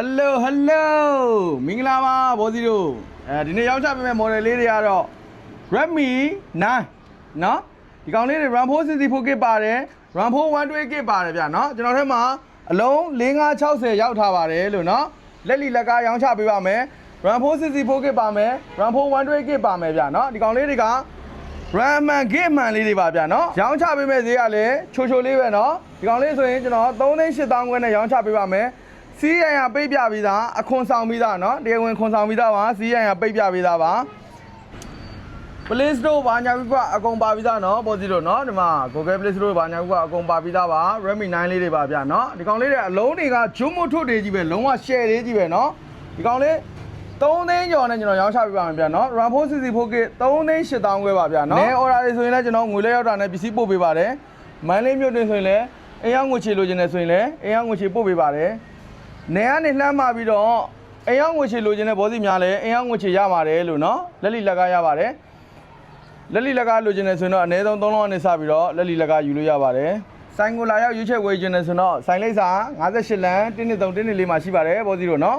Hello မင်္ဂလာပါဘောစီတို့ဒီနေ့ရောက်ချပေးမဲ့ model လေးတွေကတော့ Redmi 9เนาะဒီကောင်လေးတွေ RAM 464 kit ပါတယ် RAM 412 kit ပါတယ်ဗျာเนาะကျွန်တော်ထဲမှာအလုံး4560ရောက်ထားပါတယ်လို့เนาะလက်လီလက်ကားရောင်းချပေးပါမယ် RAM 464 kit ပါမယ် RAM 412 kit ပါမယ်ဗျာเนาะဒီကောင်လေးတွေက RAM မှန် kit မှန်လေးတွေပါဗျာเนาะရောင်းချပေးမဲ့ဈေးကလည်းချိုချိုလေးပဲเนาะဒီကောင်လေးဆိုရင်ကျွန်တော်3,800ခွဲနဲ့ရောင်းချပေးပါမယ်စီးရရပိတ်ပြပြီးသားအခွန်ဆောင်ပြီးသားเนาะတရားဝင်ခွန်ဆောင်ပြီးသားပါစီးရရပိတ်ပြပြီးသားပါ Play Store ဘာညာပြီးကအကုန်ပါပြီးသားเนาะပေါ်စီလို့เนาะဒီမှာ Google Play Store ဘာညာပြီးကအကုန်ပါပြီးသားပါ Redmi 9လေးတွေပါဗျာเนาะဒီကောင်လေးတွေအလုံးတွေကဂျုံမထုတ်တွေကြီးပဲလုံးဝ share လေးကြီးပဲเนาะဒီကောင်လေး3သိန်းကျော်နဲ့ကျွန်တော်ရောင်းချပေးပါမယ်ဗျာเนาะ RAM 464 kit 3,800ခွဲပါဗျာเนาะ order တွေဆိုရင်လည်းကျွန်တော်ငွေလဲရောက်တာနဲ့ပစ္စည်းပို့ပေးပါတယ်မန်လေးမြို့တွင်ဆိုရင်လည်းအင်ရောက်ငွေချေလိုချင်တယ်ဆိုရင်လည်းအင်ရောက်ငွေချေပို့ပေးပါတယ်နေကနေလှမ်းมาပြီးတော့အင်ရောက်ငွေချေလိုချင်တဲ့ဘောစီများလည်းအင်ရောက်ငွေချေရပါတယ်လို့เนาะလက်လီလက်ကားရပါတယ်လက်လီလက်ကားလိုချင်တယ်ဆိုရင်တော့အနည်းဆုံး3လုံးကနေစပြီးတော့လက်လီလက်ကားယူလို့ရပါတယ်ဆိုင်ကိုလာရောက်ရွေးချယ်ဝယ်ချင်တယ်ဆိုတော့ဆိုင်လိပ်စာ58လမ်း123 124မှာရှိပါတယ်ဘောစီတို့เนาะ